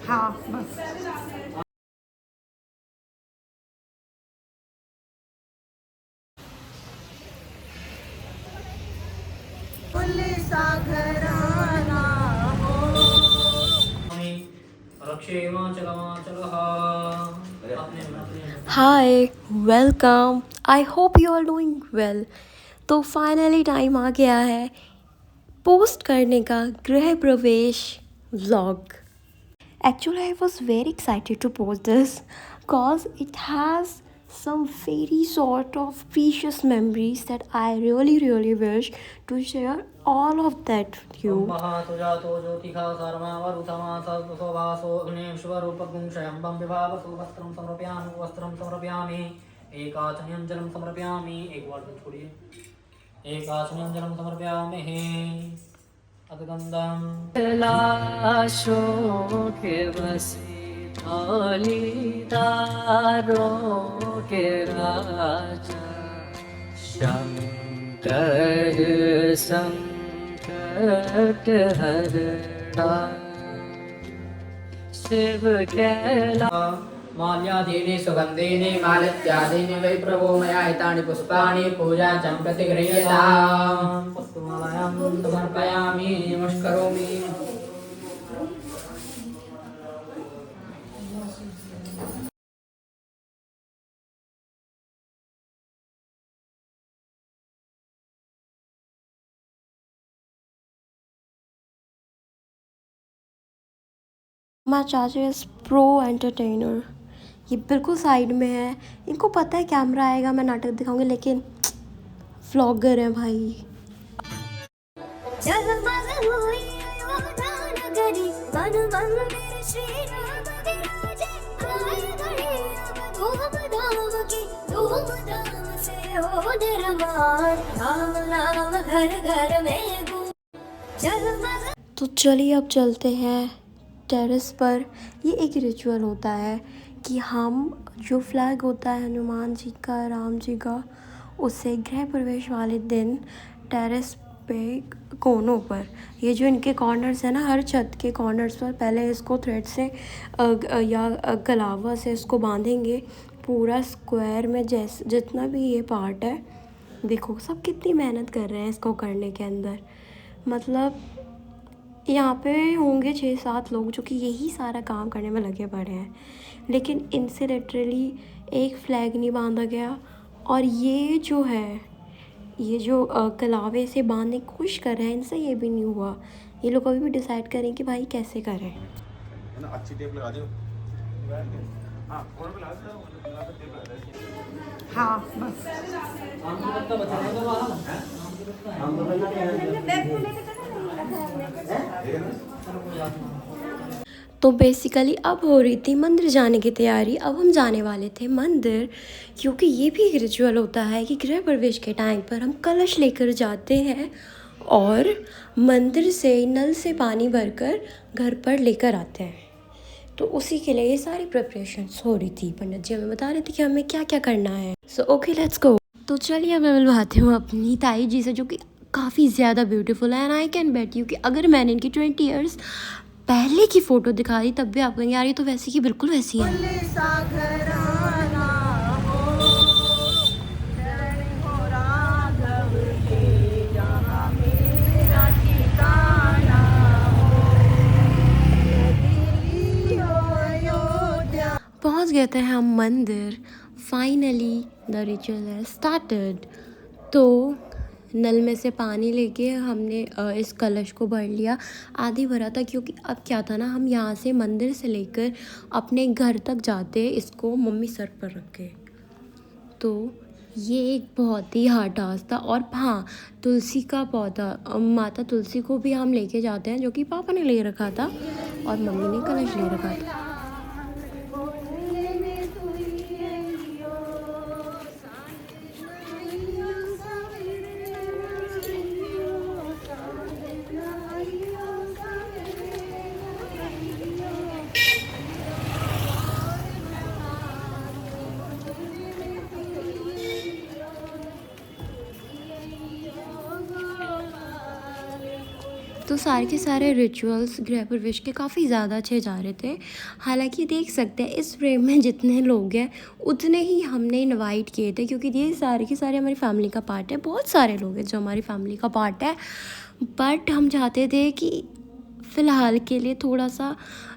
हाँ बस। Hi, welcome. I hope you are doing well. तो फाइनली टाइम आ गया है पोस्ट करने का गृह प्रवेश vlog. Actually, I was very excited to post this because it has some very sort of precious memories that I really, really wish to share all of that with you. एकाचन्यञ्जलं समर्पयामि। एक बार तो छोड़िए। एकाचन्यञ्जलं समर्पयामि। लाशों के बसे धौलीदारों के राजा शंकर संकट हरता शिव कैला माल्यादीनि सुगन्धीनि मालित्यादीनि वै प्रभो मया हितानि पुष्पाणि पूजा च प्रतिगृह्यताम्। पुष्पमालायां समर्पयामि नमस्करोमि। माँ चाची इज़ प्रो एंटरटेनर। ये बिल्कुल साइड में है। इनको पता है कैमरा आएगा, मैं नाटक दिखाऊंगी, लेकिन व्लॉगर है भाई। तो चलिए अब चलते हैं टेरेस पर। ये एक रिचुअल होता है कि हम जो फ्लैग होता है हनुमान जी का, राम जी का, उसे गृह प्रवेश वाले दिन टेरेस पे कोनों पर, ये जो इनके कॉर्नर्स हैं ना, हर छत के कॉर्नर्स पर पहले इसको थ्रेड से या कलावा से इसको बांधेंगे पूरा स्क्वायर में। जैसे जितना भी ये पार्ट है, देखो सब कितनी मेहनत कर रहे हैं इसको करने के अंदर। मतलब यहाँ पे होंगे 6-7 लोग जो कि यही सारा काम करने में लगे पड़े हैं, लेकिन इनसे लिटरली एक फ्लैग नहीं बांधा गया। और ये जो है, ये जो कलावे से बांधने की कोशिश कर रहे हैं, इनसे ये भी नहीं हुआ। ये लोग अभी भी डिसाइड करें कि भाई कैसे करें। अच्छी टेप लगा दो। हाँ बस। तो बेसिकली अब हो रही थी मंदिर जाने की तैयारी। अब हम जाने वाले थे मंदिर, क्योंकि ये भी एक रिचुअल होता है कि गृह प्रवेश के टाइम पर हम कलश लेकर जाते हैं और मंदिर से नल से पानी भरकर घर पर लेकर आते हैं। तो उसी के लिए ये सारी प्रिपरेशंस हो रही थी। पंडित जी हमें बता रहे थे कि हमें क्या क्या करना है। So okay let's go. तो चलिए मैं मिलवाती हूँ अपनी ताई जी से, जो कि काफ़ी ज़्यादा ब्यूटीफुल है। And I can bet you कि अगर मैंने इनकी 20 ईयर्स पहले की फ़ोटो दिखा दी तब भी आप कहेंगे यार ये तो वैसी की बिल्कुल वैसी है। पहुंच गए थे हम मंदिर। फाइनली द रिचुअल है स्टार्टेड। तो नल में से पानी लेके हमने इस कलश को भर लिया। आधी भरा था, क्योंकि अब क्या था ना, हम यहाँ से मंदिर से लेकर अपने घर तक जाते इसको मम्मी सर पर रख के। तो ये एक बहुत ही हार्ड टास्क था। और हाँ, तुलसी का पौधा, माता तुलसी को भी हम लेके जाते हैं, जो कि पापा ने ले रखा था और मम्मी ने कलश ले रखा था। तो सारे के सारे रिचुअल्स गृह प्रवेश के काफ़ी ज़्यादा अच्छे जा रहे थे। हालांकि देख सकते हैं इस फ्रेम में जितने लोग हैं उतने ही हमने इनवाइट किए थे, क्योंकि ये सारे के सारे हमारी फैमिली का पार्ट है। बहुत सारे लोग हैं जो हमारी फैमिली का पार्ट है, बट हम चाहते थे कि फ़िलहाल के लिए थोड़ा सा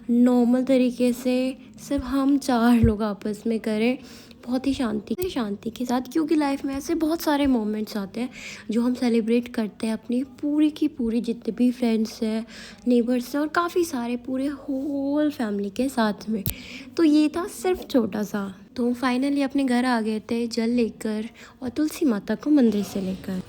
नॉर्मल तरीके से सिर्फ हम 4 लोग आपस में करें, बहुत ही शांति के साथ, क्योंकि लाइफ में ऐसे बहुत सारे मोमेंट्स आते हैं जो हम सेलिब्रेट करते हैं अपनी पूरी की पूरी जितने भी फ्रेंड्स हैं, नेबर्स हैं और काफ़ी सारे पूरे होल फैमिली के साथ में। तो ये था सिर्फ छोटा सा। तो हम फाइनली अपने घर आ गए थे जल लेकर और तुलसी माता को मंदिर से लेकर।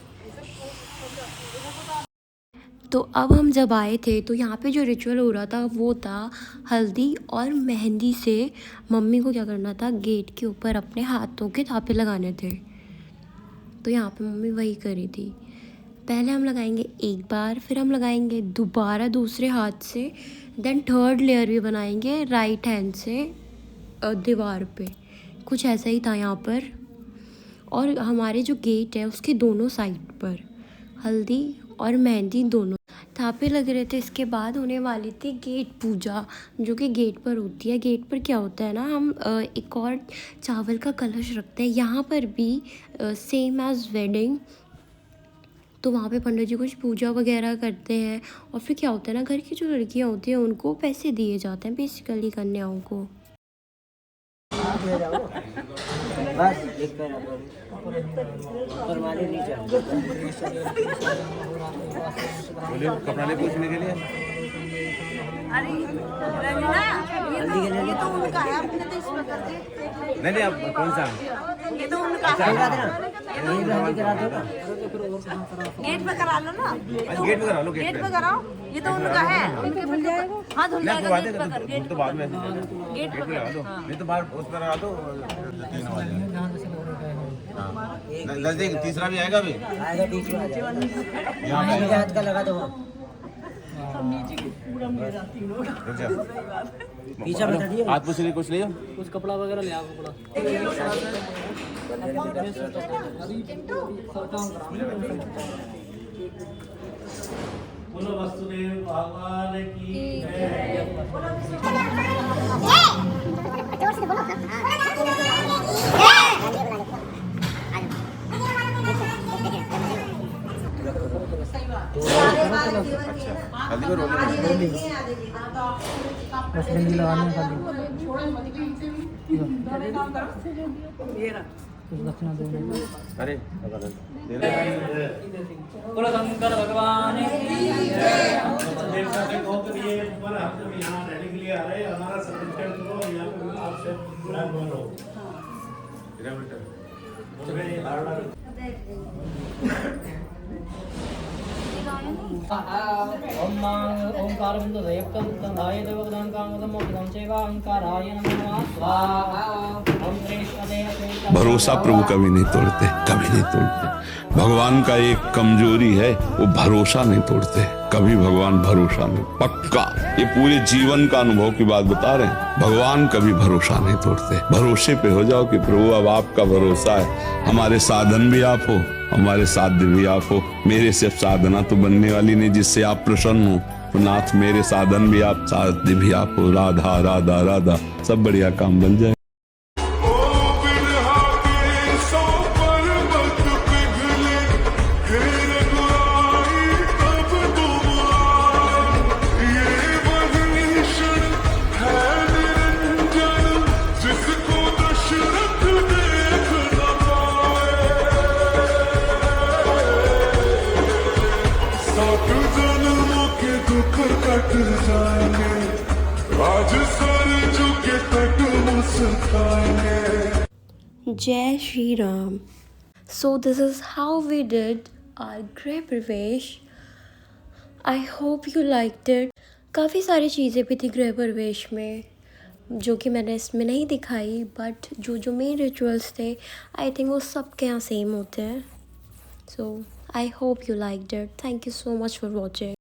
तो अब हम जब आए थे तो यहाँ पे जो रिचुअल हो रहा था वो था हल्दी और मेहंदी से मम्मी को क्या करना था, गेट के ऊपर अपने हाथों के थापे लगाने थे। तो यहाँ पे मम्मी वही करी थी। पहले हम लगाएंगे एक बार, फिर हम लगाएंगे दोबारा दूसरे हाथ से, देन थर्ड लेयर भी बनाएंगे राइट हैंड से दीवार पे। कुछ ऐसा ही था यहाँ पर। और हमारे जो गेट है उसके दोनों साइड पर हल्दी और मेहंदी दोनों थापे लग रहे थे। इसके बाद होने वाली थी गेट पूजा, जो कि गेट पर होती है। गेट पर क्या होता है ना, हम एक और चावल का कलश रखते हैं। यहाँ पर भी सेम एज वेडिंग, तो वहाँ पे पंडित जी कुछ पूजा वगैरह करते हैं और फिर क्या होता है ना, घर की जो लड़कियाँ होती हैं उनको पैसे दिए जाते हैं बेसिकली कन्याओं को। बस एक पैर ऊपर वाले नीचे बोलिए कपड़ा ले पूछने के लिए। अरे रंजना, ये तो उनका है, आपने तो इसमें कर दे। नहीं अब कौन सा ये तो उनका है, गेट पे करा लो ना। गेट पे करा लो, गेट पे कराओ, ये तो उनका है। धुल जाएगा, हाँ धुल जाएगा। गेट पे कर, तो बाद में गेट पे लगा दो, नहीं तो बाहर उस पर लगा दो। 3 हो जाएगा, नजदीक तीसरा भी आएगा। अभी आएगा तीसरा यहाँ पे हाथ का लगा दो। पीछा बता दिए, हाथ पूछ लिए, कुछ लियो, कुछ कपड़ा वगैरह ले आओ। कपड़ा बोलो वसुदेव भगवान की जय। अच्छा हल्दी को रोल अरे बोलो शंकर भगवान देवता के गोत्र ये ऊपर हम यहाँ रहने के लिए आ रहे हैं। हमारा सर्टिफिकेट करो, यहाँ पे आपसे प्लान बनो। ओंकार बिंदु दयक्कं तंधाय देवगदान कामदम मोक्षदं चैवा ओंकाराय नमः स्वाहा। ओम कृष्णदेव भरोसा प्रभु कभी नहीं तोड़ते, कभी नहीं तोड़ते। भगवान का एक कमजोरी है, वो भरोसा नहीं तोड़ते कभी। भगवान भरोसा नहीं, पक्का ये पूरे जीवन का अनुभव की बात बता रहे हैं। भगवान कभी भरोसा नहीं तोड़ते। भरोसे पे हो जाओ कि प्रभु अब आपका भरोसा है, हमारे साधन भी आप हो, हमारे साध्य भी आप हो। मेरे से साधना तो बनने वाली नहीं जिससे आप प्रसन्न हो, तो नाथ मेरे साधन भी आप, साध्य भी आप हो। राधा राधा राधा, सब बढ़िया काम बन जाए। जय Shri Ram. So this is how we did our griha pravesh. I hope you liked it. काफ़ी सारी चीज़ें भी थी गृह प्रवेश में जो कि मैंने इसमें नहीं दिखाई, बट जो मेन रिचुअल्स थे आई थिंक वो सब के यहाँ सेम होते हैं। So I hope you liked it. Thank you so much for watching.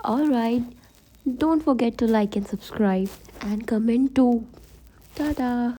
Alright, don't forget to like and subscribe and comment too. Ta-da!